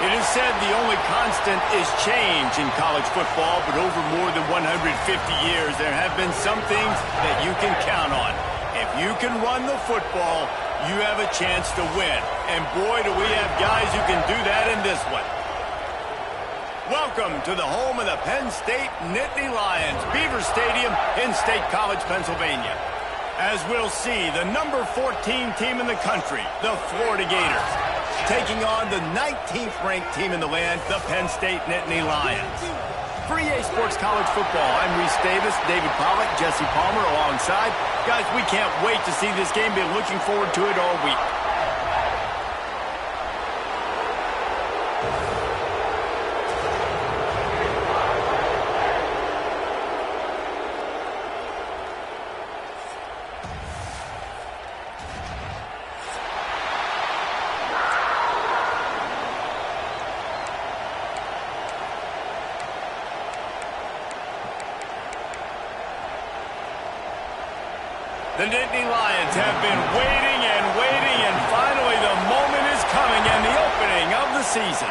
It is said the only constant is change in college football, but over more than 150 years, there have been some things that you can count on. If you can run the football, you have a chance to win. And boy, do we have guys who can do that in this one. Welcome to the home of the Penn State Nittany Lions, Beaver Stadium in State College, Pennsylvania. As we'll see, the number 14 team in the country, the Florida Gators, taking on the 19th ranked team in the land, the Penn State Nittany Lions. For EASports College Football, I'm Statevs, David Pollack, Jesse Palmer alongside. Guys, we can't wait to see this game. Been looking forward to it all week. The Nittany Lions have been waiting and finally the moment is coming and the opening of the season.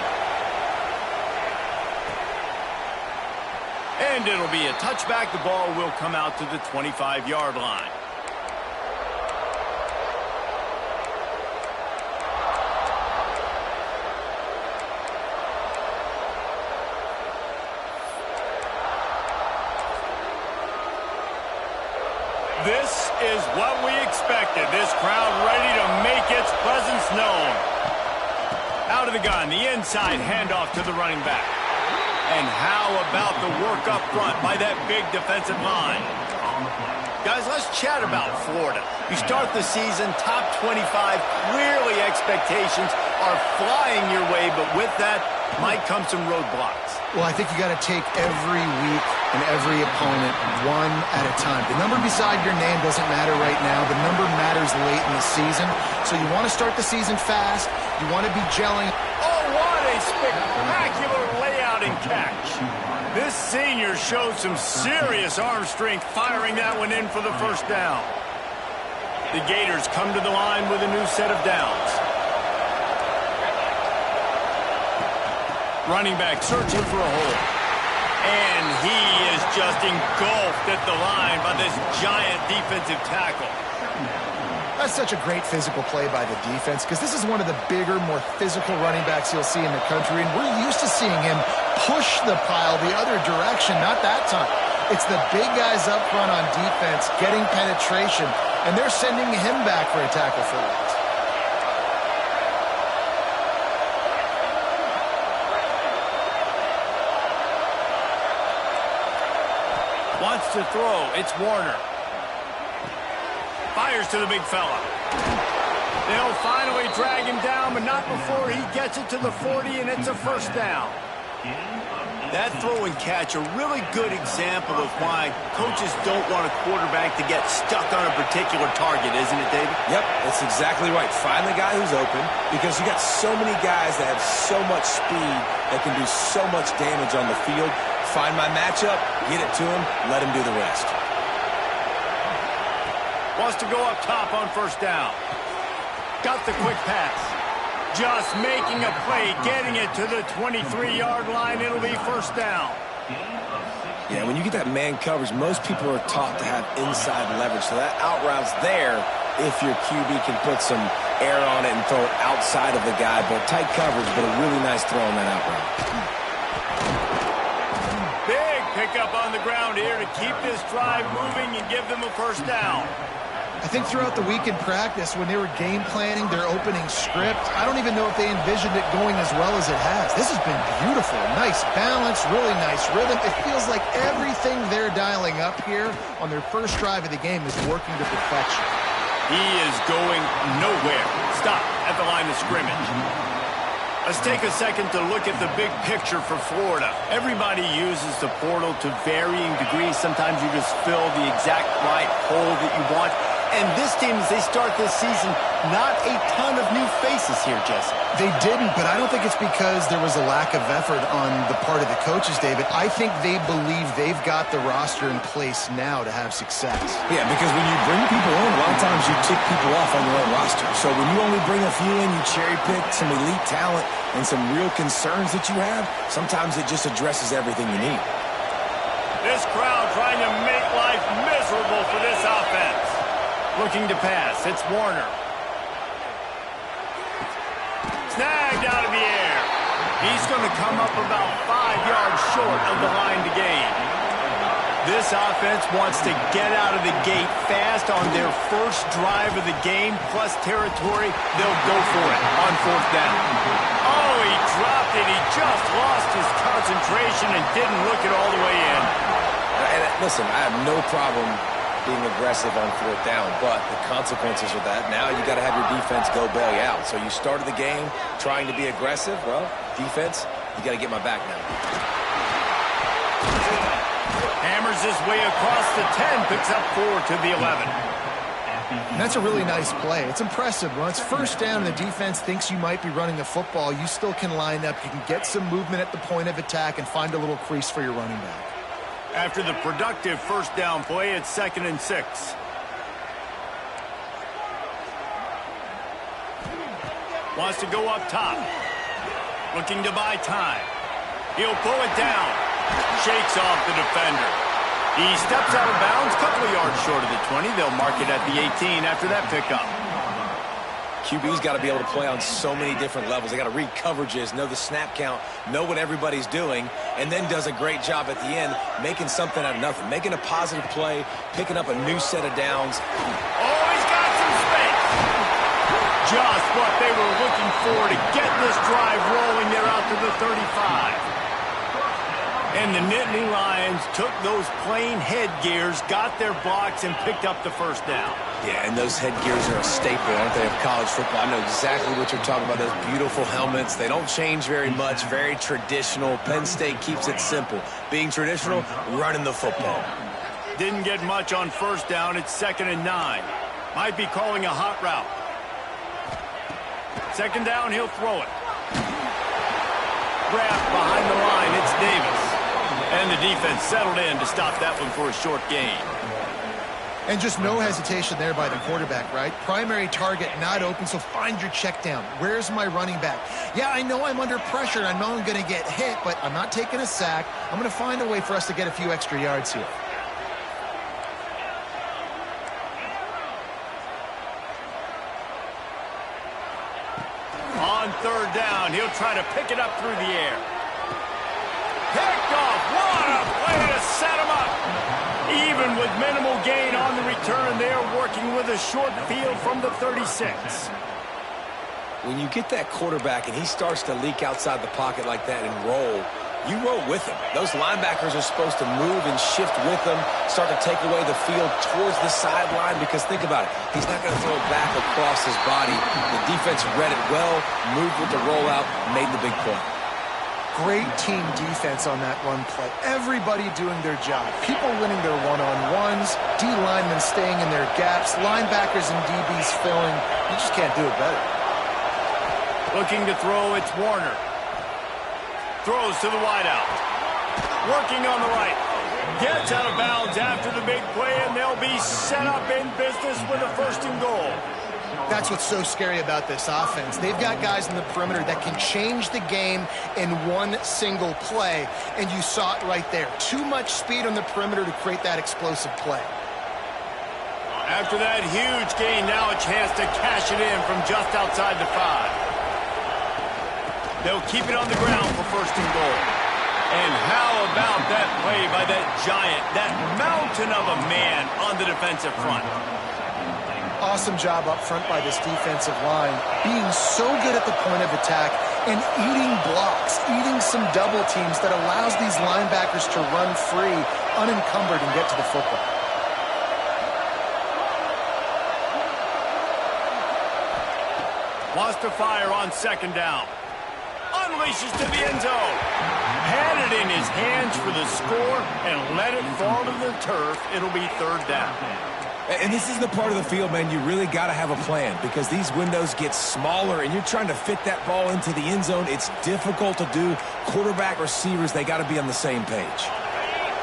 And it'll be a touchback. The ball will come out to the 25-yard line. This is what we expected. This crowd ready to make its presence known. Out of the gun, the inside handoff to the running back. And how about the work up front by that big defensive line? Guys, let's chat about Florida. You start the season top 25. Clearly expectations are flying your way, but with that might come some roadblocks. Well, I think you got to take every week and every opponent one at a time. The number beside your name doesn't matter right now. The number matters late in the season. So you want to start the season fast. You want to be gelling. Oh, what a spectacular layout and catch. This senior showed some serious arm strength firing that one in for the first down. The Gators come to the line with a new set of downs. Running back searching for a hole. And he is just engulfed at the line by this giant defensive tackle. That's such a great physical play by the defense because this is one of the bigger, more physical running backs you'll see in the country, and we're used to seeing him push the pile the other direction. Not that time. It's the big guys up front on defense getting penetration, and they're sending him back for a tackle for loss. Wants to throw. It's Warner. Fires to the big fella. They'll finally drag him down, but not before he gets it to the 40, and it's a first down. That throw and catch, a really good example of why coaches don't want a quarterback to get stuck on a particular target, isn't it, David? Yep, that's exactly right. Find the guy who's open, because you got so many guys that have so much speed that can do so much damage on the field. Find my matchup, get it to him, let him do the rest. Wants to go up top on first down. Got the quick pass. Just making a play, getting it to the 23-yard line. It'll be first down. Yeah, when you get that man coverage, most people are taught to have inside leverage. So that out route's there if your QB can put some air on it and throw it outside of the guy. But tight coverage, but a really nice throw on that out route. Big pickup on the ground here to keep this drive moving and give them a first down. I think throughout the week in practice, when they were game planning their opening script, I don't even know if they envisioned it going as well as it has. This has been beautiful. Nice balance, really nice rhythm. It feels like everything they're dialing up here on their first drive of the game is working to perfection. He is going nowhere. Stop at the line of scrimmage. Let's take a second to look at the big picture for Florida. Everybody uses the portal to varying degrees. Sometimes you just fill the exact right hole that you want. And this team, as they start this season, not a ton of new faces here, Jesse. They didn't, but I don't think it's because there was a lack of effort on the part of the coaches, David. I think they believe they've got the roster in place now to have success. Yeah, because when you bring people on, a lot of times you tick people off on your own roster. So when you only bring a few in, you cherry pick some elite talent and some real concerns that you have, sometimes it just addresses everything you need. This crowd trying to make life miserable for this offense. Looking to pass. It's Warner. Snagged out of the air. He's going to come up about 5 yards short of the line to gain. This offense wants to get out of the gate fast on their first drive of the game, plus territory. They'll go for it on 4th down. Oh, he dropped it. He just lost his concentration and didn't look it all the way in. And listen, I have no problem being aggressive on 4th down, but the consequences of that, now you got to have your defense go bail you out. So you started the game trying to be aggressive. Well, defense, you got to get my back now. Hammers his way across the 10, picks up 4 to the 11. And that's a really nice play. It's impressive. When it's 1st down and the defense thinks you might be running the football, you still can line up. You can get some movement at the point of attack and find a little crease for your running back. After the productive 1st down play, it's 2nd and 6. Wants to go up top. Looking to buy time. He'll pull it down. Shakes off the defender. He steps out of bounds, couple of yards short of the 20. They'll mark it at the 18 after that pickup. QB's got to be able to play on so many different levels. They got to read coverages, know the snap count, know what everybody's doing, and then does a great job at the end making something out of nothing, making a positive play, picking up a new set of downs. Oh, he's got some space. Just what they were looking for to get this drive rolling there out to the 35. And the Nittany Lions took those plain headgears, got their blocks, and picked up the 1st down. Yeah, and those headgears are a staple, aren't they, of college football? I know exactly what you're talking about, those beautiful helmets. They don't change very much, very traditional. Penn State keeps it simple. Being traditional, running the football. Didn't get much on 1st down. It's 2nd and 9. Might be calling a hot route. 2nd down, he'll throw it. Grabbed behind the line, it's Davis. And the defense settled in to stop that one for a short gain. And just no hesitation there by the quarterback, right? Primary target not open, so find your check down. Where's my running back? Yeah, I know I'm under pressure, and I know I'm going to get hit, but I'm not taking a sack. I'm going to find a way for us to get a few extra yards here. On 3rd down, he'll try to pick it up through the air. Picked off. What a play to set him up. Even with minimal gain on the return, they are working with a short field from the 36. When you get that quarterback and he starts to leak outside the pocket like that and roll, you roll with him. Those linebackers are supposed to move and shift with him, start to take away the field towards the sideline, because think about it. He's not going to throw it back across his body. The defense read it well, moved with the rollout, made the big play. Great team defense on that run play. Everybody doing their job. People winning their one-on-ones, D linemen staying in their gaps, linebackers and DBs filling. You just can't do it better. Looking to throw, it's Warner. Throws to the wideout. Working on the right. Gets out of bounds after the big play, and they'll be set up in business with a 1st and goal. That's what's so scary about this offense. They've got guys in the perimeter that can change the game in one single play, and you saw it right there. Too much speed on the perimeter to create that explosive play. After that huge gain, now a chance to cash it in from just outside the 5. They'll keep it on the ground for 1st and goal. And how about that play by that giant, that mountain of a man on the defensive front? Awesome job up front by this defensive line, being so good at the point of attack and eating blocks, eating some double teams that allows these linebackers to run free, unencumbered, and get to the football. Wants to fire on 2nd down. Unleashes to the end zone. Had it in his hands for the score and let it fall to the turf. It'll be 3rd down. And this is the part of the field, man, you really got to have a plan because these windows get smaller and you're trying to fit that ball into the end zone. It's difficult to do. Quarterback, receivers, they got to be on the same page.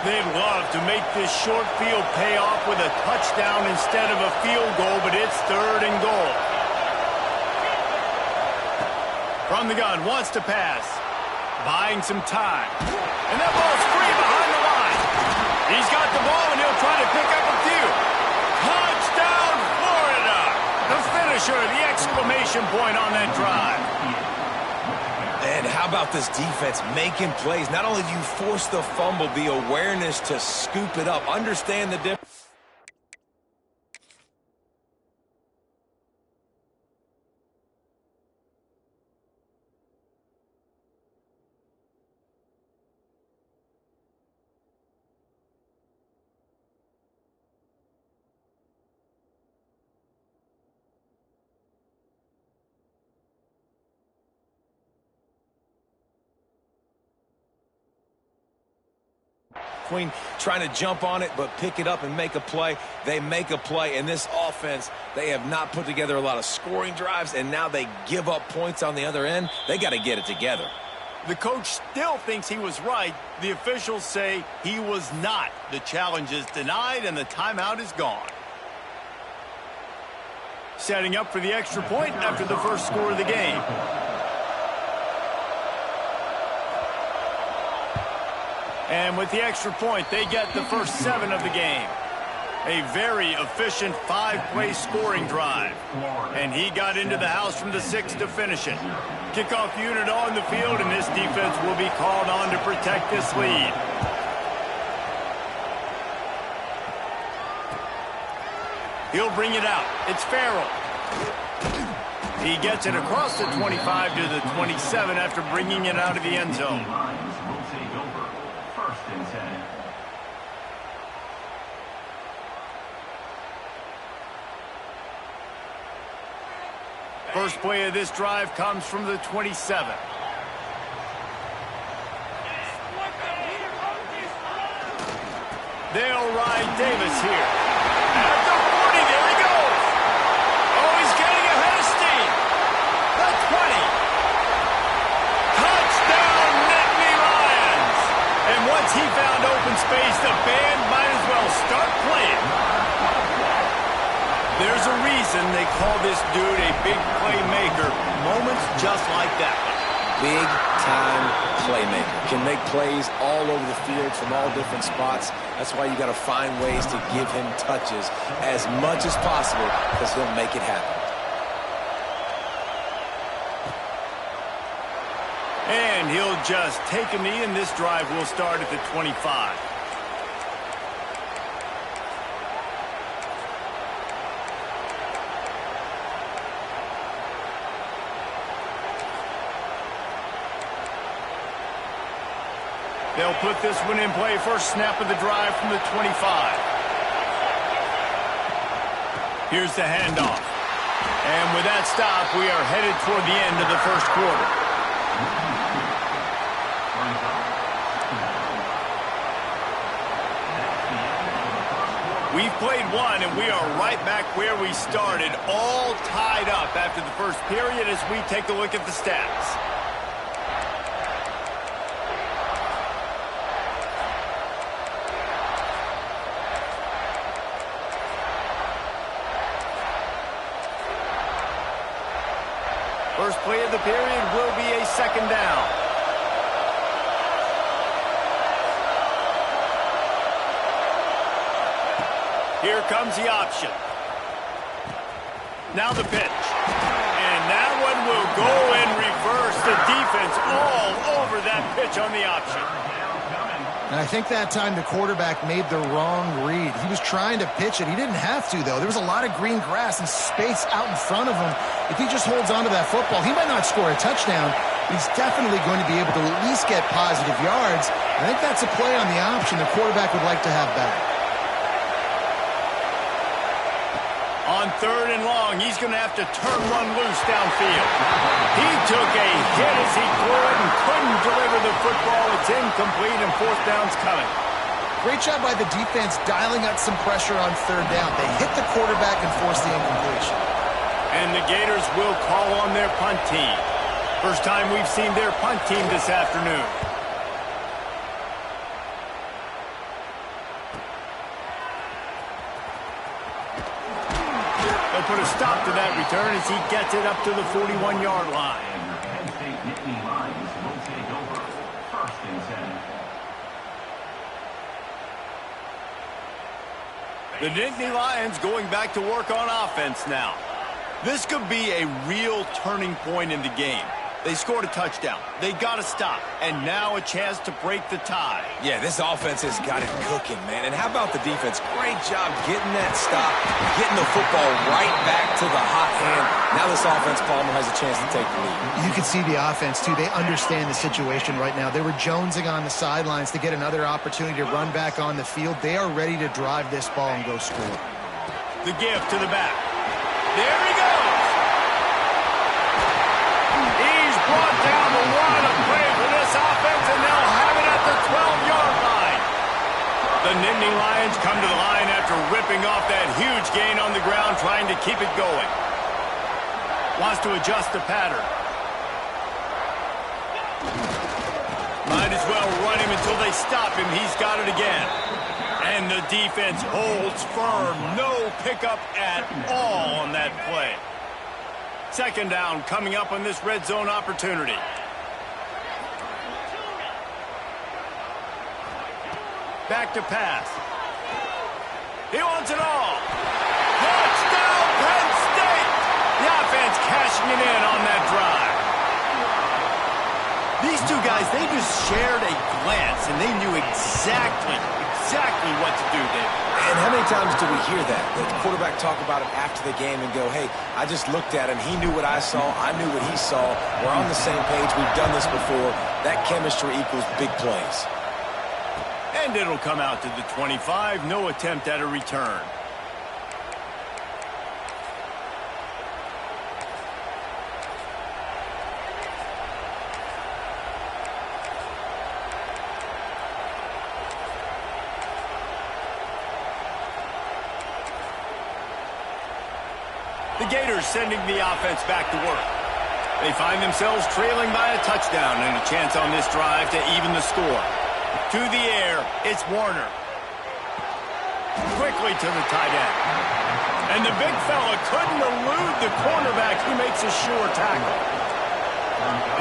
They'd love to make this short field pay off with a touchdown instead of a field goal, but it's 3rd and goal. From the gun, wants to pass. Buying some time. And that ball's free behind the line. He's got the ball, and he'll try to pick up a few. Touchdown, Florida! The finisher, the exclamation point on that drive. And how about this defense making plays? Not only do you force the fumble, the awareness to scoop it up. Understand the difference. Between trying to jump on it but pick it up and make a play. They make a play. In this offense, they have not put together a lot of scoring drives, and now they give up points on the other end. They got to get it together. The coach still thinks he was right. The officials say he was not. The challenge is denied, and the timeout is gone. Setting up for the extra point after the first score of the game. And with the extra point, they get the first 7 of the game. A very efficient 5-play scoring drive. And he got into the house from the 6 to finish it. Kickoff unit on the field, and this defense will be called on to protect this lead. He'll bring it out. It's Farrell. He gets it across the 25 to the 27 after bringing it out of the end zone. First play of this drive comes from the 27. They'll ride Davis here. At the 40, there he goes. Oh, he's getting ahead of steam. The 20. Touchdown, Nittany Lions. And once he found open space, the band might as well start playing. There's a reason they call this dude a big playmaker. Moments just like that one. Big-time playmaker. Can make plays all over the field from all different spots. That's why you got to find ways to give him touches as much as possible because he'll make it happen. And he'll just take a knee, and this drive will start at the 25. They'll put this one in play. First snap of the drive from the 25. Here's the handoff. And with that stop, we are headed toward the end of the first quarter. We've played one, and we are right back where we started, all tied up after the first period as we take a look at the stats. First play of the period will be a second down. Here comes the option. Now the pitch. And that one will go in reverse. The defense all over that pitch on the option. And I think that time the quarterback made the wrong read. He was trying to pitch it. He didn't have to, though. There was a lot of green grass and space out in front of him. If he just holds on to that football, he might not score a touchdown, but he's definitely going to be able to at least get positive yards. I think that's a play on the option the quarterback would like to have back. On 3rd and long, he's going to have to turn one loose downfield. He took a hit as he threw it and couldn't deliver the football. It's incomplete, and 4th down's coming. Great job by the defense dialing up some pressure on third down. They hit the quarterback and forced the incompletion. And the Gators will call on their punt team. First time we've seen their punt team this afternoon. They'll put a stop to that return as he gets it up to the 41-yard line. Penn State Nittany Lions will take over 1st and 10. The Nittany Lions going back to work on offense now. This could be a real turning point in the game. They scored a touchdown. They got a stop. And now a chance to break the tie. Yeah, this offense has got it cooking, man. And how about the defense? Great job getting that stop, getting the football right back to the hot hand. Now this offense, Palmer, has a chance to take the lead. You can see the offense, too. They understand the situation right now. They were jonesing on the sidelines to get another opportunity to run back on the field. They are ready to drive this ball and go score. The give to the back. There he goes. He's brought down the line of play for this offense, and they'll have it at the 12-yard line. The Nittany Lions come to the line after ripping off that huge gain on the ground, trying to keep it going. Wants to adjust the pattern. Might as well run him until they stop him. He's got it again. And the defense holds firm. No pickup at all on that play. Second down coming up on this red zone opportunity. Back to pass. He wants it all. Touchdown, Penn State! The offense cashing it in on that drive. These two guys, they just shared a glance, and they knew exactly what to do there. And how many times do we hear that? The quarterback talk about it after the game and go, hey, I just looked at him. He knew what I saw. I knew what he saw. We're on the same page. We've done this before. That chemistry equals big plays. And it'll come out to the 25. No attempt at a return. The Gators sending the offense back to work. They find themselves trailing by a touchdown and a chance on this drive to even the score. To the air, it's Warner. Quickly to the tight end. And the big fella couldn't elude the cornerback. He makes a sure tackle.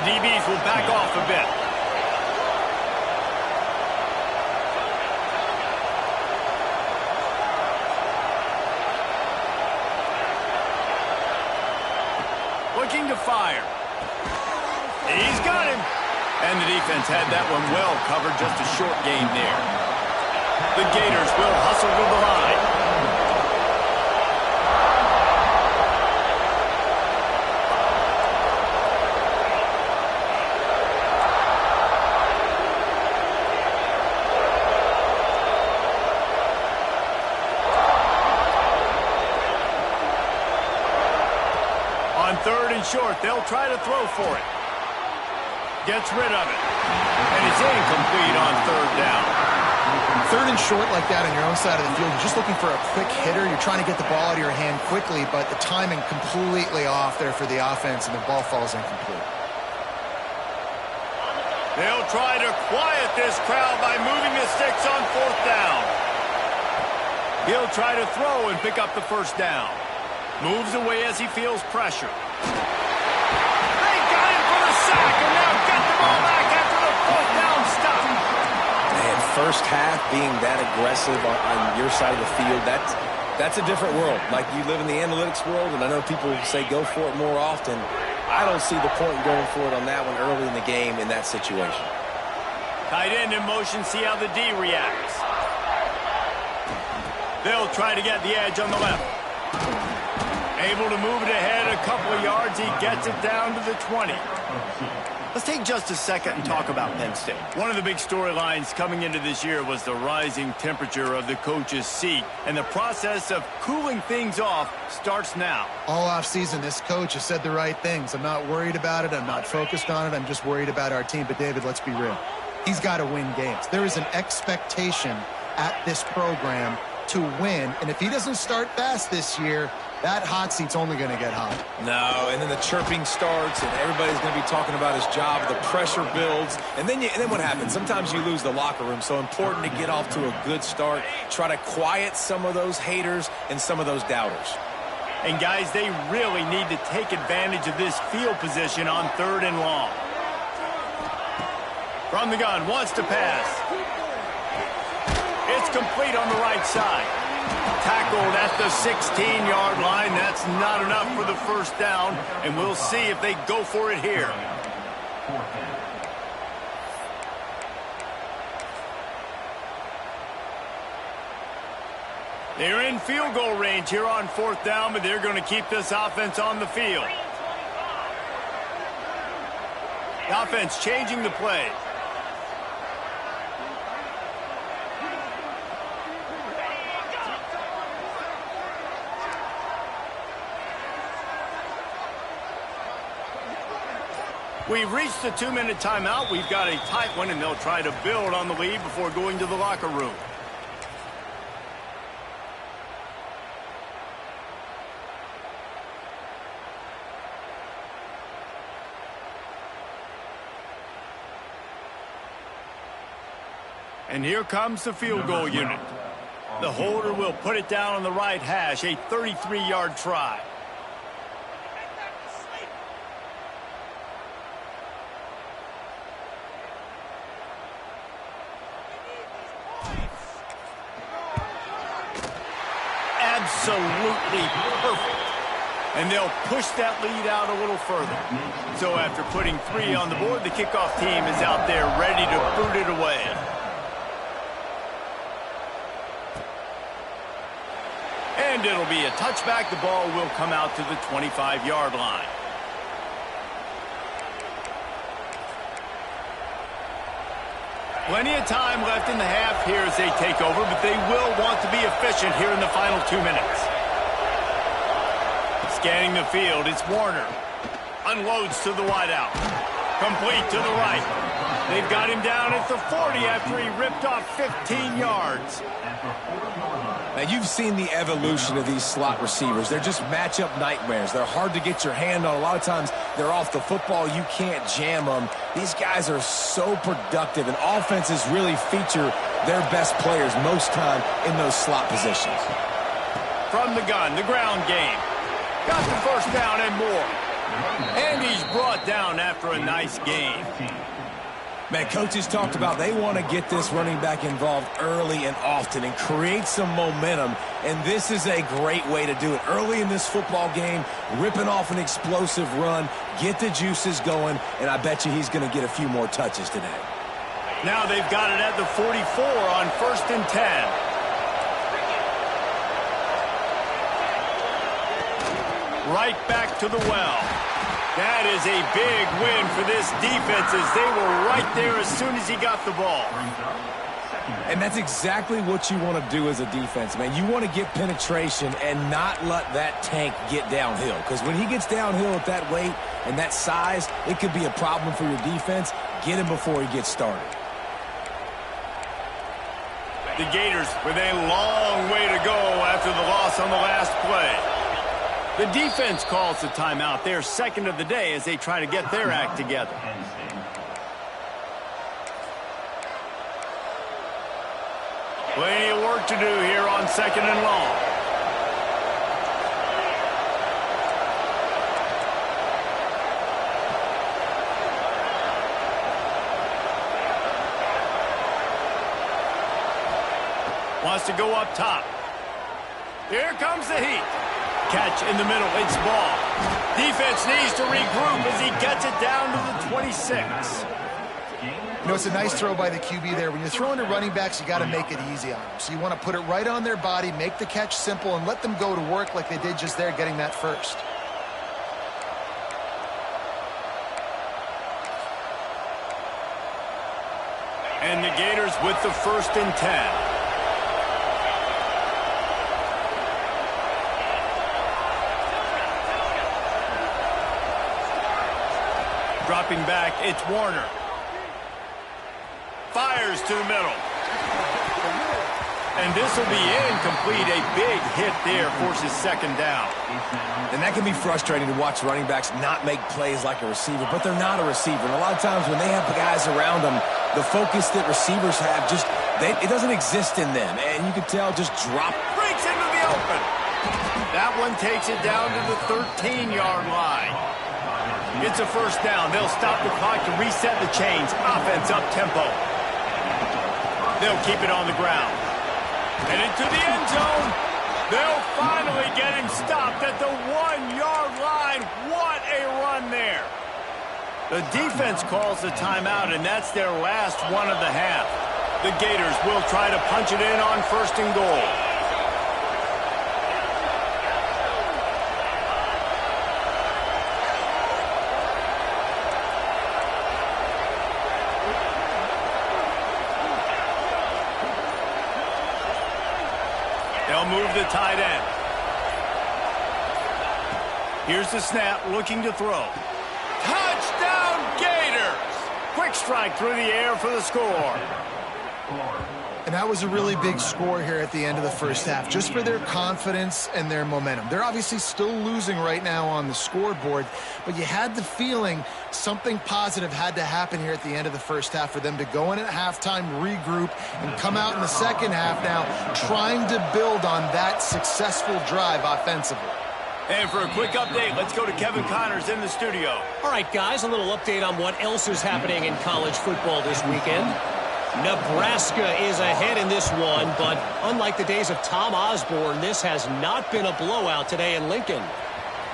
The DBs will back off a bit. Looking to fire. He's got him. And the defense had that one well covered, just a short gain there. The Gators will hustle to the line. On third and short, they'll try to throw for it. Gets rid of it. And it's incomplete on third down. Third and short like that on your own side of the field, you're just looking for a quick hitter. You're trying to get the ball out of your hand quickly, but the timing completely off there for the offense, and the ball falls incomplete. They'll try to quiet this crowd by moving the sticks on fourth down. He'll try to throw and pick up the first down. Moves away as he feels pressure. They got him for the sack, and now get the ball back after the fourth down stop. Man, first half being that aggressive on your side of the field, that's a different world. Like, you live in the analytics world, and I know people say go for it more often. I don't see the point in going for it on that one early in the game in that situation. Tight end in motion, see how the D reacts. They'll try to get the edge on the left. Able to move it ahead a couple of yards. He gets it down to the 20. Let's take just a second and talk about Penn State. One of the big storylines coming into this year was the rising temperature of the coach's seat. And the process of cooling things off starts now. All offseason, this coach has said the right things. I'm not worried about it. I'm not focused on it. I'm just worried about our team. But, David, let's be real. He's got to win games. There is an expectation at this program to win. And if he doesn't start fast this year, that hot seat's only going to get hot. No, and then the chirping starts, and everybody's going to be talking about his job. The pressure builds, and then what happens? Sometimes you lose the locker room, so important to get off to a good start. Try to quiet some of those haters and some of those doubters. And, guys, they really need to take advantage of this field position on 3rd and long. From the gun, wants to pass. It's complete on the right side. Tackled at the 16-yard line. That's not enough for the first down, and we'll see if they go for it here. They're in field goal range here on 4th down, but they're going to keep this offense on the field. The offense changing the play. We've reached the 2-minute timeout. We've got a tight one, and they'll try to build on the lead before going to the locker room. And here comes the field goal unit. The holder will put it down on the right hash, a 33-yard try. Absolutely perfect. And they'll push that lead out a little further. So after putting 3 on the board, the kickoff team is out there ready to boot it away. And it'll be a touchback. The ball will come out to the 25-yard line. Plenty of time left in the half here as they take over, but they will want to be efficient here in the final 2 minutes. Scanning the field, it's Warner. Unloads to the wideout. Complete to the right. They've got him down at the 40 after he ripped off 15 yards. Now, you've seen the evolution of these slot receivers. They're just matchup nightmares. They're hard to get your hand on. A lot of times, they're off the football. You can't jam them. These guys are so productive, and offenses really feature their best players most time in those slot positions. From the gun, the ground game. Got the first down and more. And he's brought down after a nice game. Man, coaches talked about they want to get this running back involved early and often and create some momentum, and this is a great way to do it. Early in this football game, ripping off an explosive run, get the juices going, and I bet you he's going to get a few more touches today. Now they've got it at the 44 on 1st and 10. Right back to the well. That is a big win for this defense as they were right there as soon as he got the ball. And that's exactly what you want to do as a defense, man. You want to get penetration and not let that tank get downhill. Because when he gets downhill at that weight and that size, it could be a problem for your defense. Get him before he gets started. The Gators with a long way to go after the loss on the last play. The defense calls the timeout. They're second of the day as they try to get their act together. Plenty of work to do here on 2nd and long. Wants to go up top. Here comes the heat. Catch in the middle, it's ball. Defense needs to regroup as he gets it down to the 26. You know, it's a nice throw by the QB there. When you're throwing to running backs, you got to make it easy on them. So you want to put it right on their body, make the catch simple, and let them go to work like they did just there, getting that first. And the Gators with the 1st and 10. Dropping back, it's Warner. Fires to the middle. And this will be incomplete. A big hit there forces second down. And that can be frustrating to watch running backs not make plays like a receiver, but they're not a receiver. And a lot of times when they have the guys around them, the focus that receivers have it doesn't exist in them. And you can tell just drop. Breaks into the open. That one takes it down to the 13-yard line. It's a first down. They'll stop the clock to reset the chains. Offense up tempo. They'll keep it on the ground. And into the end zone. They'll finally get him stopped at the 1-yard line. What a run there. The defense calls the timeout, and that's their last one of the half. The Gators will try to punch it in on first and goal. They'll move the tight end. Here's the snap, looking to throw. Touchdown, Gators! Quick strike through the air for the score. And that was a really big score here at the end of the first half, just for their confidence and their momentum. They're obviously still losing right now on the scoreboard, but you had the feeling something positive had to happen here at the end of the first half for them to go in at halftime, regroup, and come out in the second half now trying to build on that successful drive offensively. And for a quick update, let's go to Kevin Connors in the studio. All right, guys, a little update on what else is happening in college football this weekend. Nebraska is ahead in this one, but unlike the days of Tom Osborne, this has not been a blowout today in Lincoln.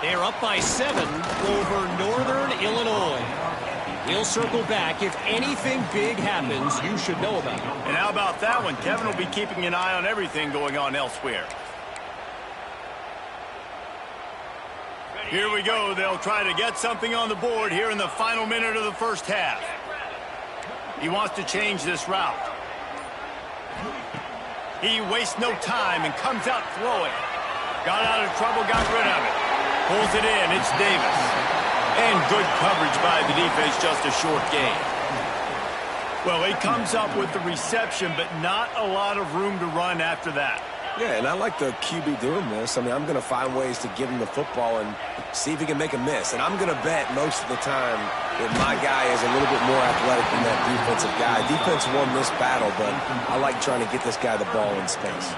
They're up by 7 over Northern Illinois. We'll circle back. If anything big happens, you should know about it. And how about that one? Kevin will be keeping an eye on everything going on elsewhere. Here we go. They'll try to get something on the board here in the final minute of the first half. He wants to change this route. He wastes no time and comes out throwing. Got out of trouble, got rid of it. Pulls it in. It's Davis. And good coverage by the defense, just a short gain. Well, he comes up with the reception, but not a lot of room to run after that. Yeah, and I like the QB doing this. I mean, I'm going to find ways to give him the football and see if he can make a miss. And I'm going to bet most of the time that my guy is a little bit more athletic than that defensive guy. Defense won this battle, but I like trying to get this guy the ball in space.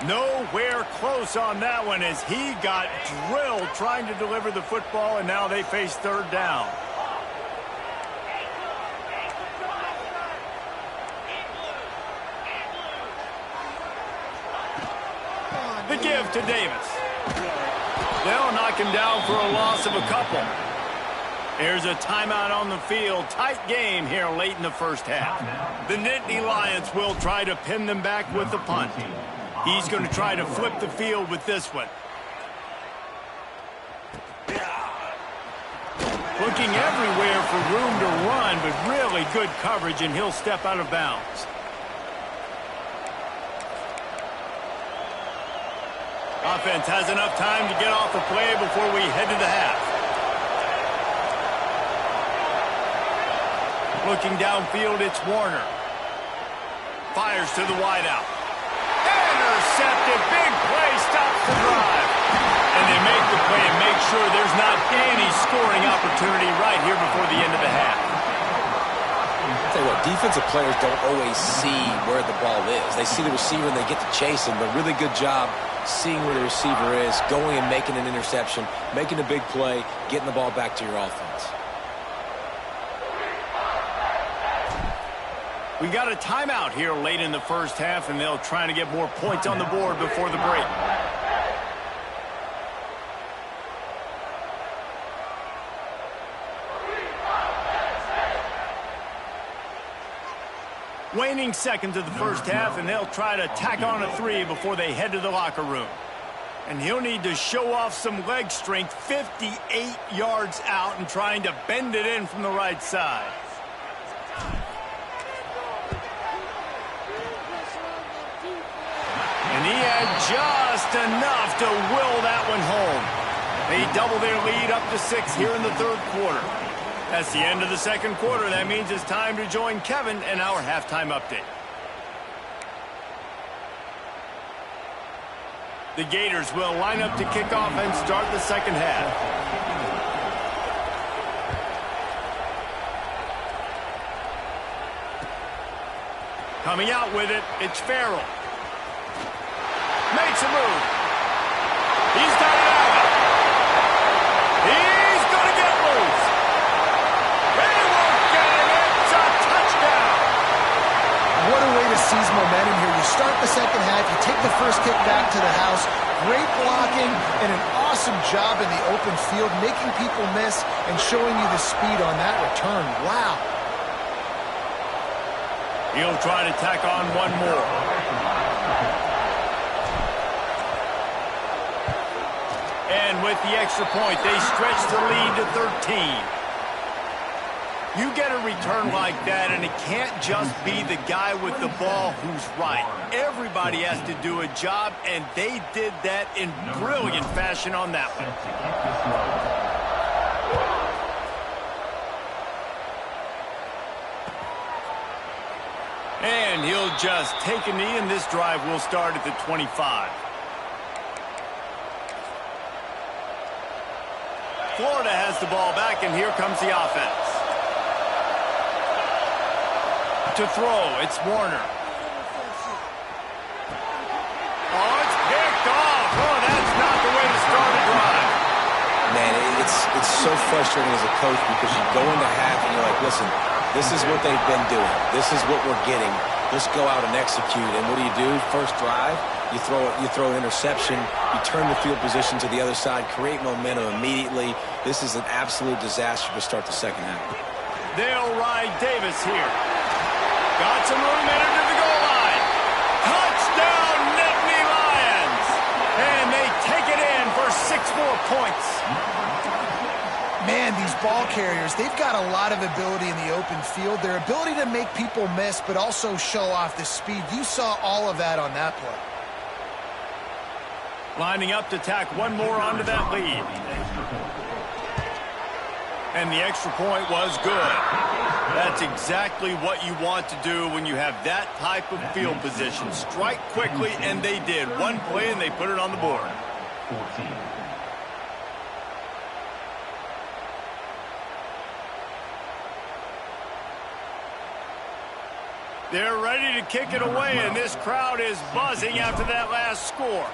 Nowhere close on that one as he got drilled trying to deliver the football, and now they face third down. The give to Davis. They'll knock him down for a loss of a couple. There's a timeout on the field. Tight game here late in the first half. The Nittany Lions will try to pin them back with the punt. He's going to try to flip the field with this one. Looking everywhere for room to run, but really good coverage, and he'll step out of bounds. Offense has enough time to get off the play before we head to the half. Looking downfield, it's Warner. Fires to the wideout. Intercepted. Big play stops the drive. And they make the play and make sure there's not any scoring opportunity right here before the end of the half. I'll tell you what, defensive players don't always see where the ball is. They see the receiver and they get to chase him, but really good job seeing where the receiver is, going and making an interception, making a big play, getting the ball back to your offense. We got a timeout here late in the first half, and they'll try to get more points on the board before the break. Waning seconds of the first half, and they'll try to tack on a 3 before they head to the locker room. And he'll need to show off some leg strength 58 yards out and trying to bend it in from the right side. And he had just enough to will that one home. They double their lead up to 6 here in the third quarter. That's the end of the second quarter. That means it's time to join Kevin in our halftime update. The Gators will line up to kick off and start the second half. Coming out with it, it's Farrell. Makes a move. He's got it out. He's going to get loose. And he won't get it. It's a touchdown. What a way to seize momentum here. You start the second half, you take the first kick back to the house. Great blocking and an awesome job in the open field, making people miss and showing you the speed on that return. Wow. He'll try to tack on one more. And with the extra point, they stretch the lead to 13. You get a return like that, and it can't just be the guy with the ball who's right. Everybody has to do a job, and they did that in brilliant fashion on that one. And he'll just take a knee, and this drive will start at the 25. Florida has the ball back, and here comes the offense. To throw, it's Warner. Oh, it's picked off. Oh, that's not the way to start a drive. Man, it's so frustrating as a coach because you go into half and you're like, listen, this is what they've been doing. This is what we're getting. Let's go out and execute. And what do? First drive, you throw an interception, you turn the field position to the other side, create momentum immediately. This is an absolute disaster to start the second half. They'll ride Davis here. Got some room, entered to the goal line. Touchdown, Nittany Lions. And they take it in for 6 more points. Man, these ball carriers, they've got a lot of ability in the open field. Their ability to make people miss, but also show off the speed. You saw all of that on that play. Lining up to tack one more onto that lead. And the extra point was good. That's exactly what you want to do when you have that type of field position. Strike quickly, and they did. One play, and they put it on the board. 14. They're ready to kick it away, and this crowd is buzzing after that last score.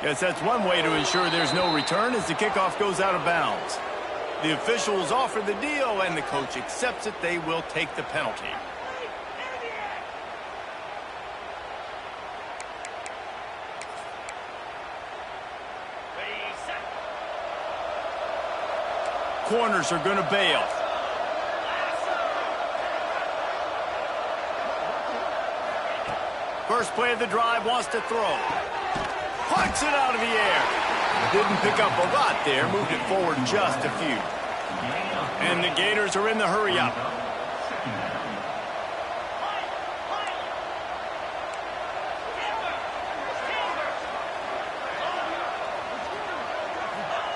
Yes, that's one way to ensure there's no return as the kickoff goes out of bounds. The officials offer the deal, and the coach accepts it. They will take the penalty. Corners are going to bail. First play of the drive, wants to throw. Puts it out of the air. Didn't pick up a lot there. Moved it forward just a few. And the Gators are in the hurry up.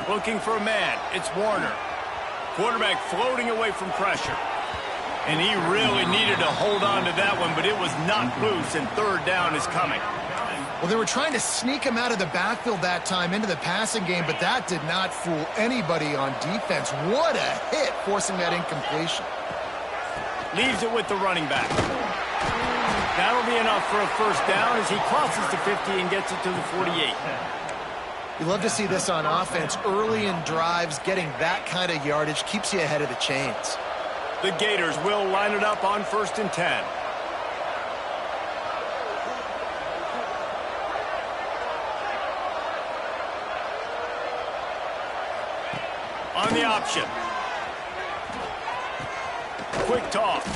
Looking for a man. It's Warner. Quarterback floating away from pressure. And he really needed to hold on to that one, but it was not loose, and third down is coming. Well, they were trying to sneak him out of the backfield that time into the passing game, but that did not fool anybody on defense. What a hit, forcing that incompletion. Leaves it with the running back. That'll be enough for a first down as he crosses the 50 and gets it to the 48. You love to see this on offense. Early in drives, getting that kind of yardage keeps you ahead of the chains. The Gators will line it up on 1st and 10. On the option. Quick toss.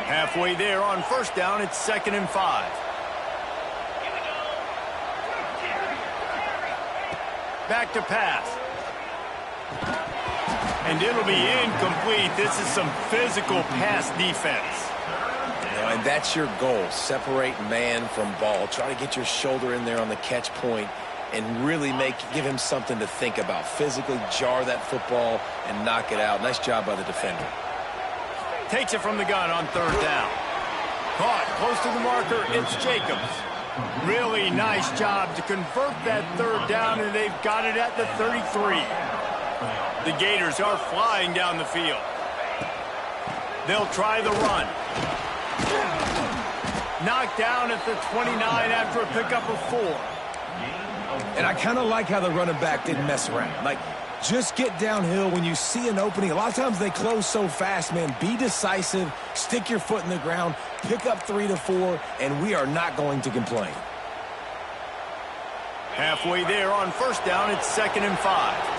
Halfway there on first down, it's 2nd and 5. Back to pass. And it'll be incomplete. This is some physical pass defense. And that's your goal. Separate man from ball. Try to get your shoulder in there on the catch point and really give him something to think about. Physically jar that football and knock it out. Nice job by the defender. Takes it from the gun on third down. Caught close to the marker, it's Jacobs. Really nice job to convert that third down, and they've got it at the 33. The Gators are flying down the field. They'll try the run. Knocked down at the 29 after a pickup of 4. And I kind of like how the running back didn't mess around. Like, just get downhill when you see an opening. A lot of times they close so fast, man. Be decisive, stick your foot in the ground, pick up 3 to 4, and we are not going to complain. Halfway there on first down, it's 2nd and 5.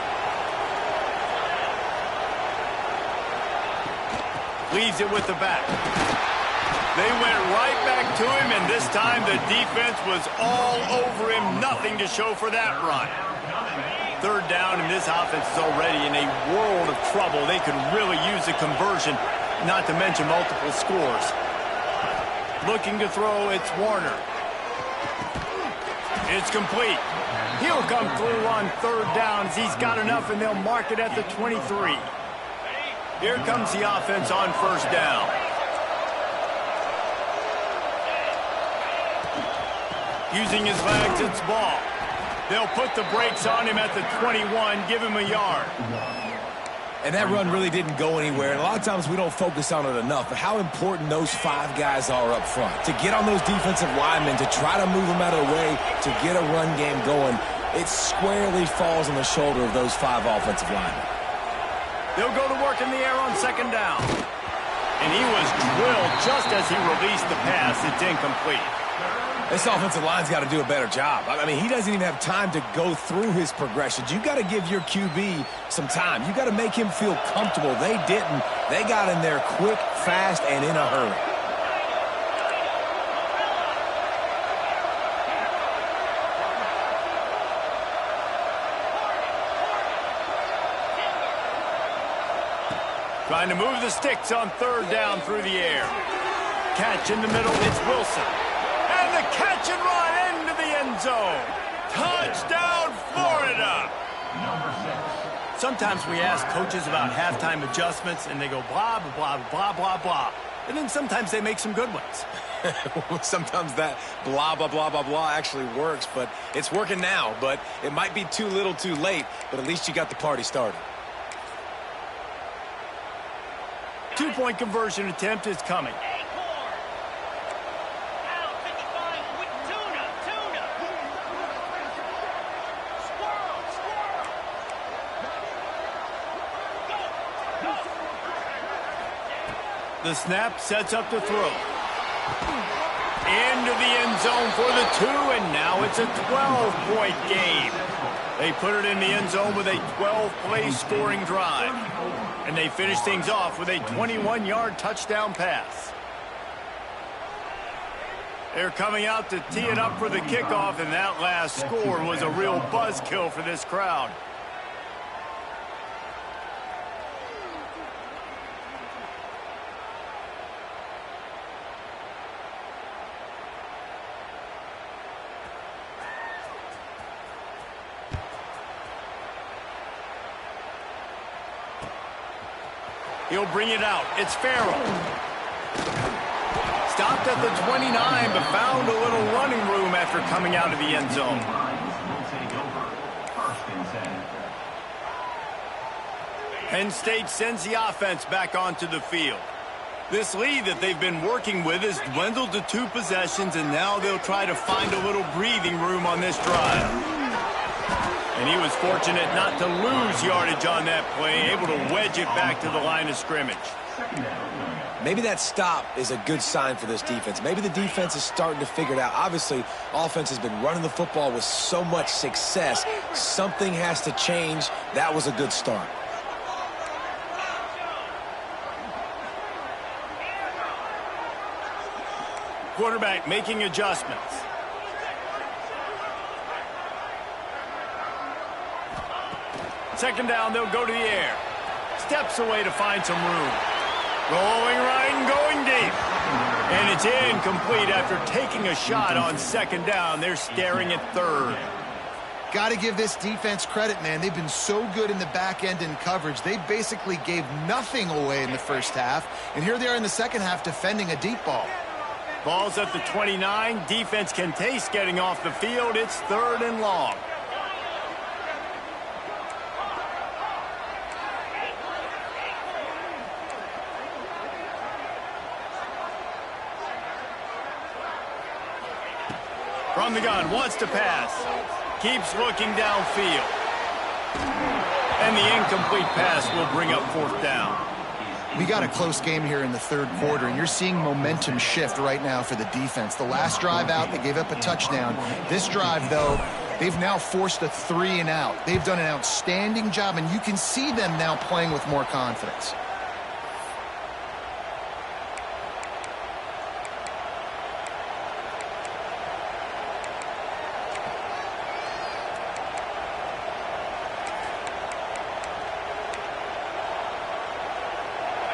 Leaves it with the back. They went right back to him, and this time the defense was all over him. Nothing to show for that run. Third down, and this offense is already in a world of trouble. They could really use a conversion, not to mention multiple scores. Looking to throw, it's Warner. It's complete. He'll come through on third down as he's got enough, and they'll mark it at the 23. Here comes the offense on first down. Using his legs, it's ball. They'll put the brakes on him at the 21, give him a yard. And that run really didn't go anywhere. And a lot of times we don't focus on it enough, but how important those 5 guys are up front. To get on those defensive linemen, to try to move them out of the way, to get a run game going, it squarely falls on the shoulder of those 5 offensive linemen. They'll go to work in the air on second down. And he was drilled just as he released the pass. It's incomplete. This offensive line's got to do a better job. I mean, he doesn't even have time to go through his progressions. You got to give your QB some time. You got to make him feel comfortable. They didn't. They got in there quick, fast, and in a hurry. Trying to move the sticks on third down through the air. Catch in the middle, it's Wilson. And the catch and run into the end zone. Touchdown, Florida! Sometimes we ask coaches about halftime adjustments, and they go blah, blah, blah, blah, blah, blah. And then sometimes they make some good ones. Sometimes that blah, blah, blah, blah, blah actually works, but it's working now. But it might be too little too late, but at least you got the party started. 2-point conversion attempt is coming. The snap sets up the throw. Into the end zone for the 2, and now it's a 12-point game. They put it in the end zone with a 12-play scoring drive. And they finish things off with a 21-yard touchdown pass. They're coming out to tee it up for the kickoff, and that last score was a real buzzkill for this crowd. He'll bring it out. It's Farrell. Stopped at the 29, but found a little running room after coming out of the end zone. Penn State sends the offense back onto the field. This lead that they've been working with has dwindled to 2 possessions, and now they'll try to find a little breathing room on this drive. And he was fortunate not to lose yardage on that play, able to wedge it back to the line of scrimmage. Maybe that stop is a good sign for this defense. Maybe the defense is starting to figure it out. Obviously, offense has been running the football with so much success. Something has to change. That was a good start. Quarterback making adjustments. Second down, they'll go to the air. Steps away to find some room. Rolling right and going deep. And it's incomplete after taking a shot on second down. They're staring at third. Got to give this defense credit, man. They've been so good in the back end in coverage. They basically gave nothing away in the first half, and here they are in the second half defending a deep ball. Ball's at the 29. Defense can taste getting off the field. It's 3rd and long. From the gun, wants to pass. Keeps looking downfield. And the incomplete pass will bring up 4th down. We got a close game here in the 3rd quarter, and you're seeing momentum shift right now for the defense. The last drive out, they gave up a touchdown. This drive, though, they've now forced a 3-and-out. They've done an outstanding job, and you can see them now playing with more confidence.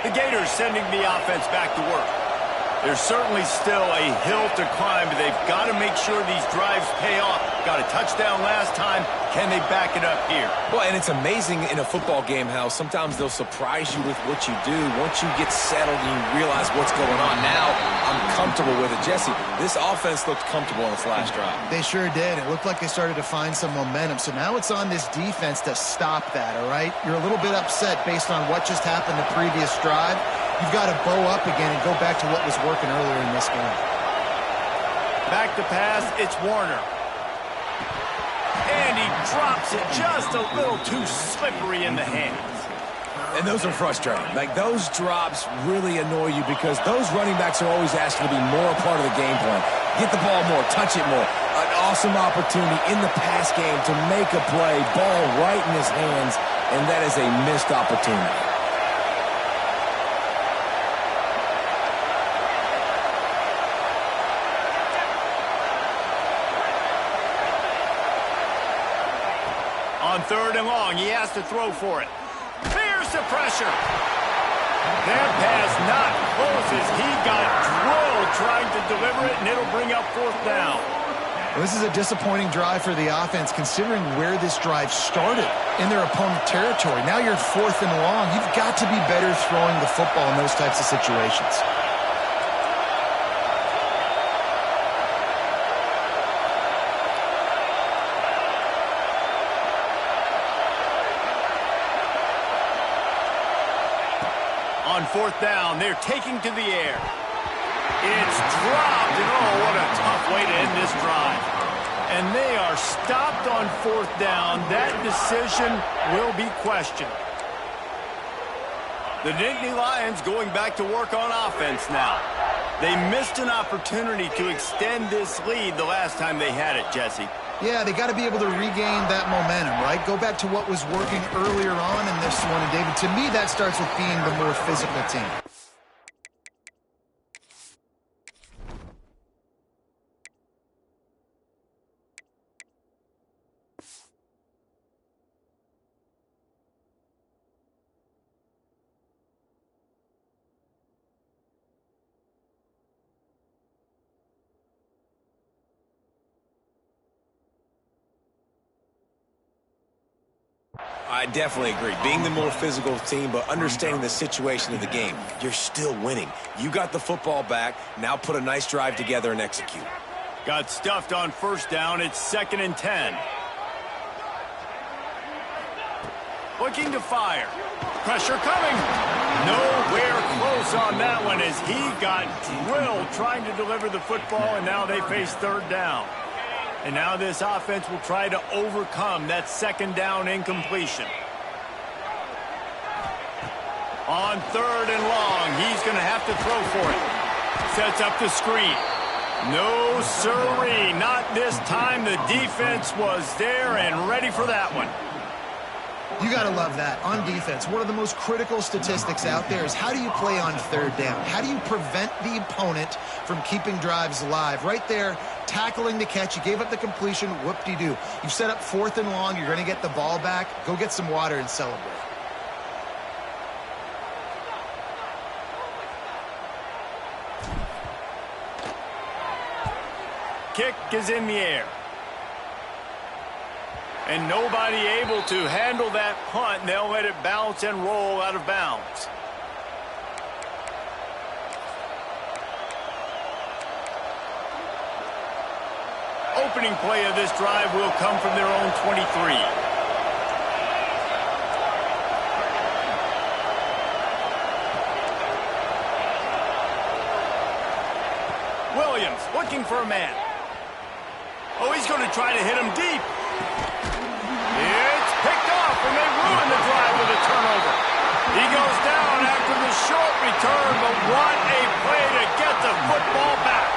The Gators sending the offense back to work. There's certainly still a hill to climb, but they've got to make sure these drives pay off. Got a touchdown last time. Can they back it up here? Well, and it's amazing in a football game how sometimes they'll surprise you with what you do. Once you get settled and you realize what's going on, now I'm comfortable with it. Jesse, this offense looked comfortable on its last drive. They sure did. It looked like they started to find some momentum. So now it's on this defense to stop that, all right? You're a little bit upset based on what just happened the previous drive. You've got to bow up again and go back to what was working earlier in this game. Back to pass, it's Warner. And he drops it just a little too slippery in the hands. And those are frustrating. Like, those drops really annoy you because those running backs are always asking to be more a part of the game plan. Get the ball more, touch it more. An awesome opportunity in the pass game to make a play, ball right in his hands, and that is a missed opportunity. On 3rd and long, he has to throw for it. Fears the pressure. That pass not close as he got drilled trying to deliver it, and it'll bring up 4th down. Well, this is a disappointing drive for the offense considering where this drive started in their opponent territory. Now you're 4th and long. You've got to be better throwing the football in those types of situations. On 4th down, they're taking to the air. It's dropped, and oh, what a tough way to end this drive. And they are stopped on 4th down. That decision will be questioned. The Nittany Lions going back to work on offense now. They missed an opportunity to extend this lead the last time they had it, Jesse. Yeah, they got to be able to regain that momentum, right? Go back to what was working earlier on in this one. And, David, to me, that starts with being the more physical team. I definitely agree. Being the more physical team, but understanding the situation of the game, you're still winning. You got the football back. Now put a nice drive together and execute. Got stuffed on 1st down. It's 2nd and 10. Looking to fire. Pressure coming. Nowhere close on that one as he got drilled trying to deliver the football, and now they face 3rd down. And now this offense will try to overcome that 2nd down incompletion. On 3rd and long, he's going to have to throw for it. Sets up the screen. No siree, not this time. The defense was there and ready for that one. You got to love that. On defense, one of the most critical statistics out there is how do you play on 3rd down? How do you prevent the opponent from keeping drives alive? Right there, tackling the catch. You gave up the completion. Whoop-de-doo. You've set up 4th and long. You're going to get the ball back. Go get some water and celebrate. Kick is in the air. And nobody able to handle that punt. They'll let it bounce and roll out of bounds. Opening play of this drive will come from their own 23. Williams looking for a man. Oh, he's going to try to hit him deep. It's picked off, and they ruin the drive with a turnover. He goes down after the short return, but what a play to get the football back.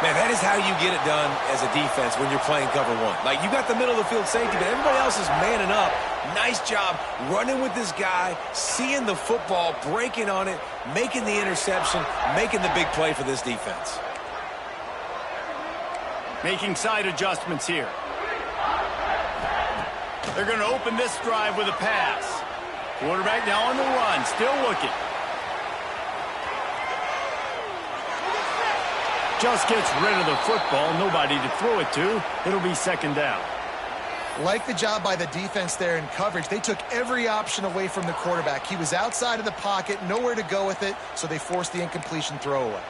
Man, that is how you get it done as a defense when you're playing cover one. Like, you got the middle of the field safety, but everybody else is manning up. Nice job running with this guy, seeing the football, breaking on it, making the interception, making the big play for this defense. Making side adjustments here. They're going to open this drive with a pass. Quarterback now on the run, still looking. Just gets rid of the football, nobody to throw it to. It'll be second down. Like the job by the defense there in coverage. They took every option away from the quarterback. He was outside of the pocket, nowhere to go with it, so they forced the incompletion throwaway.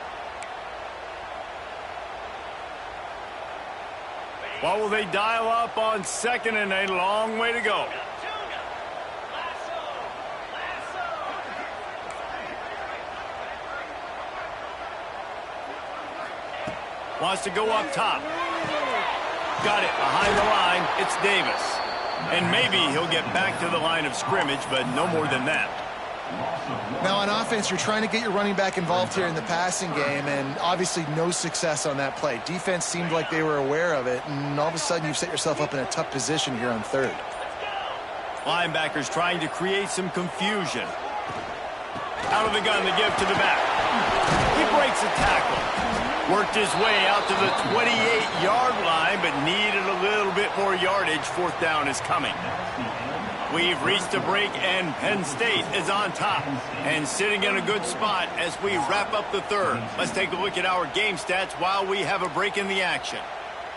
What will they dial up on second and a long way to go? Wants to go up top. Got it behind the line. It's Davis. And maybe he'll get back to the line of scrimmage, but no more than that. Now on offense, you're trying to get your running back involved here in the passing game, and obviously no success on that play. Defense seemed like they were aware of it, and all of a sudden you've set yourself up in a tough position here on third. Linebackers trying to create some confusion. Out of the gun to give to the back. He breaks a tackle. Worked his way out to the 28-yard line, but needed a little bit more yardage. Fourth down is coming. We've reached a break, and Penn State is on top and sitting in a good spot as we wrap up the third. Let's take a look at our game stats while we have a break in the action.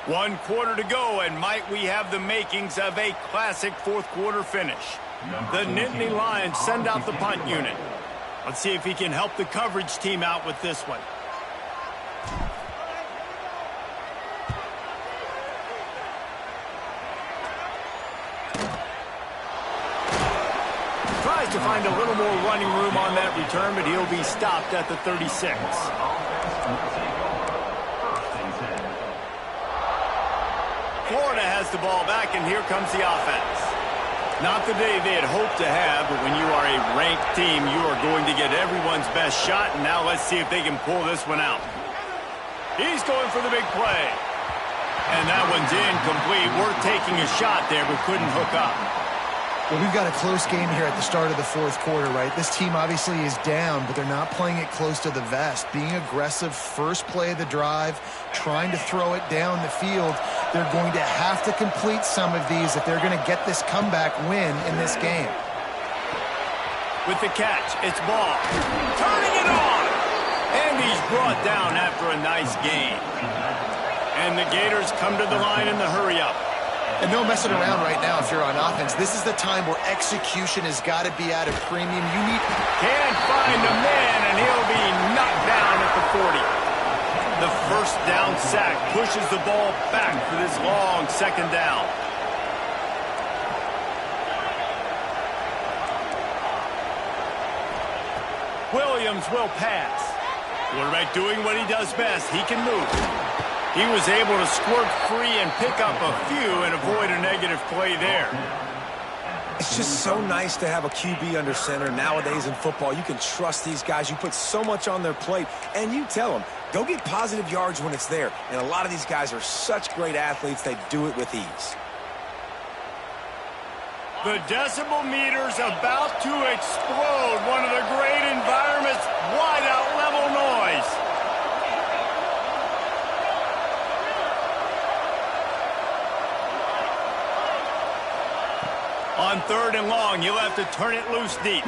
1 quarter to go, and might we have the makings of a classic fourth-quarter finish. The Nittany Lions send out the punt unit. Let's see if he can help the coverage team out with this one. Tries to find a little more running room on that return, but he'll be stopped at the 36. Florida has the ball back, and here comes the offense. Not the day they had hoped to have, but when you are a ranked team, you are going to get everyone's best shot, and now let's see if they can pull this one out. He's going for the big play. And that one's incomplete. Worth taking a shot there, but couldn't hook up. Well, we've got a close game here at the start of the fourth quarter, right? This team obviously is down, but they're not playing it close to the vest. Being aggressive, first play of the drive, trying to throw it down the field. They're going to have to complete some of these if they're going to get this comeback win in this game. With the catch, it's Ball. Turning it on! And he's brought down after a nice gain. And the Gators come to the line in the hurry-up. And no messing around right now if you're on offense. This is the time where execution has got to be at a premium. You need... Can't find a man, and he'll be knocked down at the 40. The first down sack pushes the ball back for this long second down. Williams will pass. Quarterback doing what he does best. He can move. He was able to squirt free and pick up a few and avoid a negative play there. It's just so nice to have a QB under center nowadays in football. You can trust these guys. You put so much on their plate, and you tell them, go get positive yards when it's there. And a lot of these guys are such great athletes, they do it with ease. The decibel meter's about to explode. One of the great environments, wide-out level noise. On third and long, he'll have to turn it loose deep.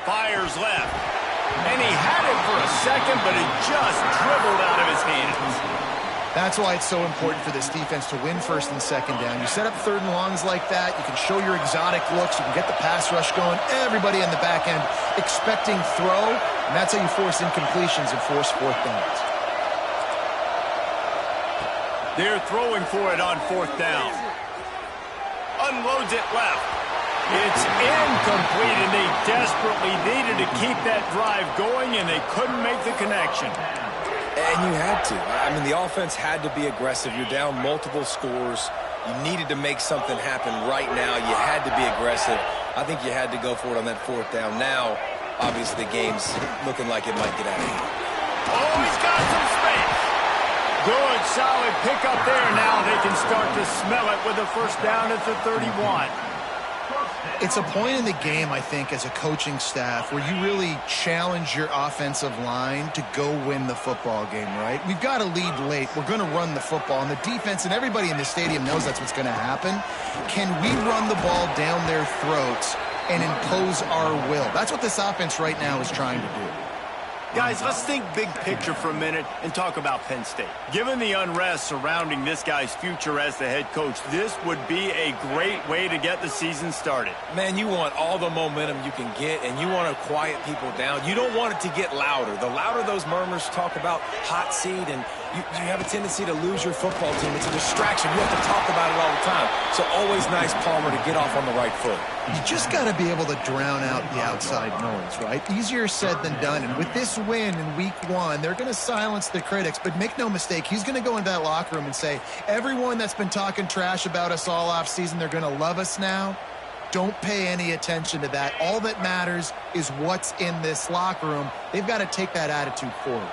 Fires left. And he had it for a second, but it just dribbled out of his hands. That's why it's so important for this defense to win first and second down. You set up third and longs like that. You can show your exotic looks. You can get the pass rush going. Everybody in the back end expecting throw, and that's how you force incompletions and force fourth downs. They're throwing for it on fourth down. Unloads it left. It's incomplete, and they desperately needed to keep that drive going, and they couldn't make the connection. And you had to. I mean, the offense had to be aggressive. You're down multiple scores. You needed to make something happen right now. You had to be aggressive. I think you had to go for it on that fourth down. Now, obviously, the game's looking like it might get out of hand. Oh, he's got some space. Good, solid pickup there. Now they can start to smell it with a first down at the 31. It's a point in the game, I think, as a coaching staff where you really challenge your offensive line to go win the football game, right? We've got to lead late. We're going to run the football. And the defense and everybody in the stadium knows that's what's going to happen. Can we run the ball down their throats and impose our will? That's what this offense right now is trying to do. Guys, let's think big picture for a minute and talk about Penn State. Given the unrest surrounding this guy's future as the head coach, this would be a great way to get the season started. Man, you want all the momentum you can get, and you want to quiet people down. You don't want it to get louder. The louder those murmurs talk about hot seat, and you have a tendency to lose your football team. It's a distraction. You have to talk about it all the time. So always nice, Palmer, to get off on the right foot. You just got to be able to drown out the outside noise, right? Easier said than done. And with this win in week 1, they're going to silence the critics. But make no mistake, he's going to go into that locker room and say, everyone that's been talking trash about us all offseason, they're going to love us now. Don't pay any attention to that. All that matters is what's in this locker room. They've got to take that attitude forward.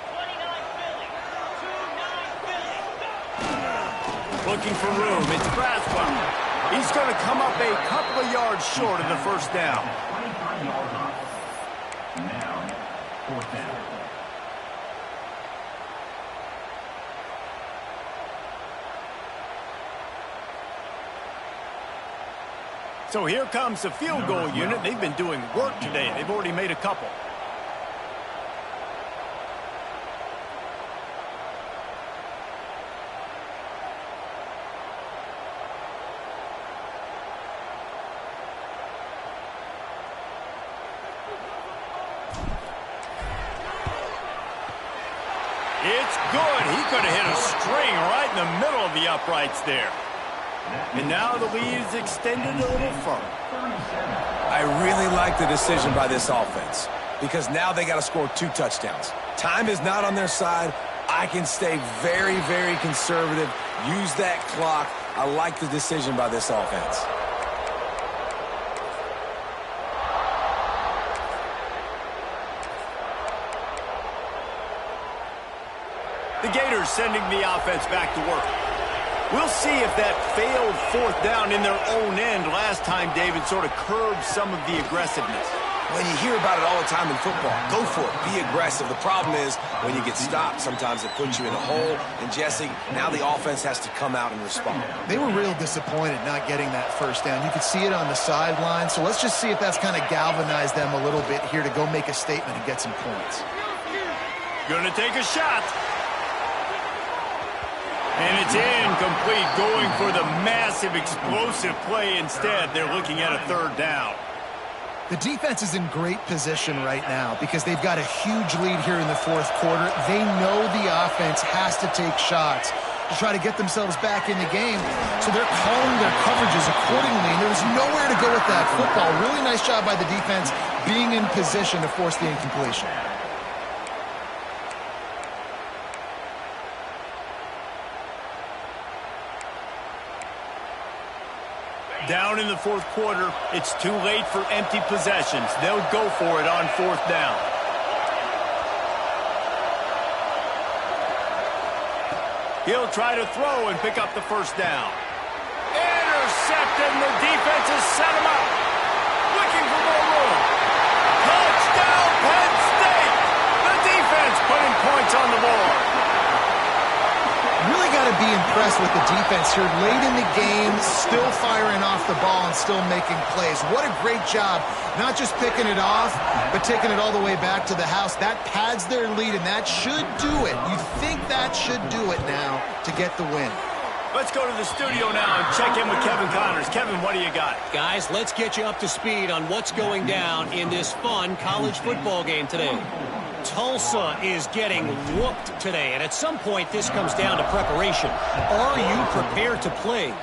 Looking for room. It's Braswell. He's going to come up a couple of yards short of the first down. 25 yards off. Now, fourth down. So here comes the field goal unit. They've been doing work today. They've already made a couple. It's good. He could have hit a string right in the middle of the uprights there. And now the lead is extended a little further. I really like the decision by this offense because now they got to score 2 touchdowns. Time is not on their side. I can stay very, very conservative. Use that clock. I like the decision by this offense. The Gators sending the offense back to work. We'll see if that failed fourth down in their own end last time, David, sort of curbed some of the aggressiveness. When you hear about it all the time in football, go for it. Be aggressive. The problem is when you get stopped, sometimes it puts you in a hole. And, Jesse, now the offense has to come out and respond. They were real disappointed not getting that first down. You could see it on the sideline. So let's just see if that's kind of galvanized them a little bit here to go make a statement and get some points. Going to take a shot. And it's incomplete, going for the massive explosive play instead. They're looking at a third down. The defense is in great position right now because they've got a huge lead here in the fourth quarter. They know the offense has to take shots to try to get themselves back in the game. So they're calling their coverages accordingly. And there's nowhere to go with that football. Really nice job by the defense being in position to force the incompletion. Down in the fourth quarter, it's too late for empty possessions. They'll go for it on fourth down. He'll try to throw and pick up the first down. Intercepted, and the defense has set him up. Looking for more room. Touchdown, Penn State! The defense putting points on the board. Really got got to be impressed with the defense here. Late in the game, still firing off the ball and still making plays. What a great job, not just picking it off, but taking it all the way back to the house. That pads their lead, and that should do it. You think that should do it now to get the win. Let's go to the studio now and check in with Kevin Connors. Kevin, what do you got? Guys, let's get you up to speed on what's going down in this fun college football game today. Tulsa is getting whooped today, and at some point this comes down to preparation. Are you prepared to play?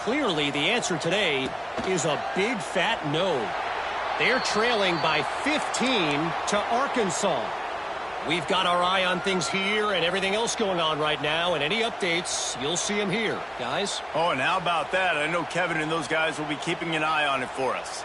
Clearly, the answer today is a big fat no. They're trailing by 15 to Arkansas. We've got our eye on things here and everything else going on right now, and any updates, you'll see them here. Guys? Oh, and how about that? I know Kevin and those guys will be keeping an eye on it for us.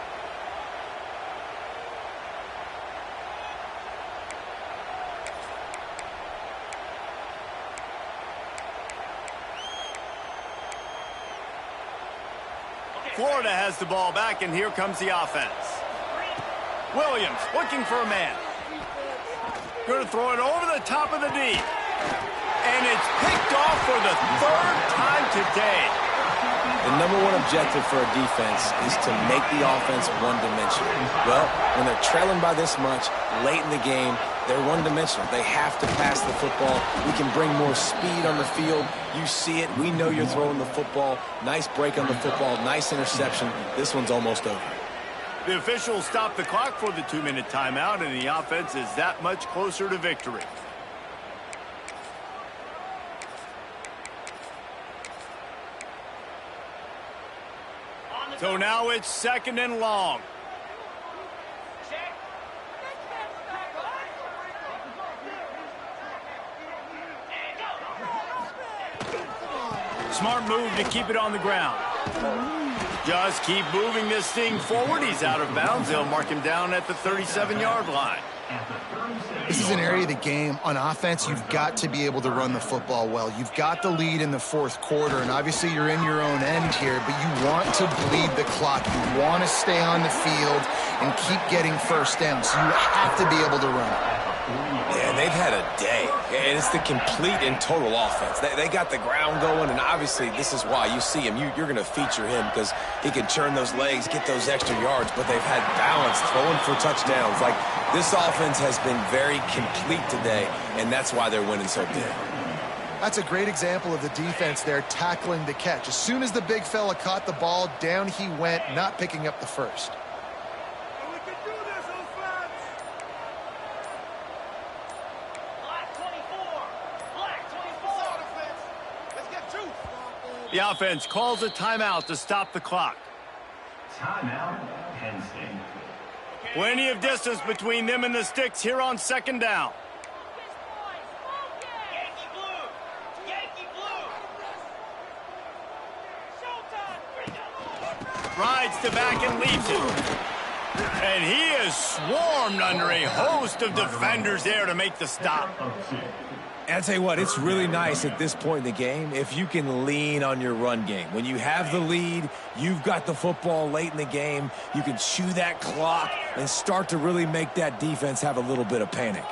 Florida has the ball back, and here comes the offense. Williams looking for a man. Going to throw it over the top of the D. And it's picked off for the third time today. The number one objective for a defense is to make the offense one-dimensional. Well, when they're trailing by this much, late in the game, they're one-dimensional. They have to pass the football. We can bring more speed on the field. You see it. We know you're throwing the football. Nice break on the football. Nice interception. This one's almost over. The officials stop the clock for the 2-minute timeout, and the offense is that much closer to victory. So now it's 2nd and long. Smart move to keep it on the ground. Just keep moving this thing forward. He's out of bounds. They'll mark him down at the 37-yard line. This is an area of the game. On offense, you've got to be able to run the football well. You've got the lead in the 4th quarter, and obviously you're in your own end here, but you want to bleed the clock. You want to stay on the field and keep getting first down, so you have to be able to run. Yeah, they've had a day, and it's the complete and total offense. They got the ground going, and obviously this is why you see him. You're going to feature him because he can churn those legs, get those extra yards, but they've had balance, throwing for touchdowns. Like, this offense has been very complete today, and that's why they're winning so big. That's a great example of the defense there tackling the catch. As soon as the big fella caught the ball, down he went, not picking up the first. The offense calls a timeout to stop the clock. Timeout, Penn State. Plenty of distance between them and the sticks here on 2nd down. Rides to back and leaves it. And he is swarmed under a host of defenders there to make the stop. And I'll tell you what, it's really nice at this point in the game if you can lean on your run game. When you have the lead, you've got the football late in the game, you can chew that clock and start to really make that defense have a little bit of panic.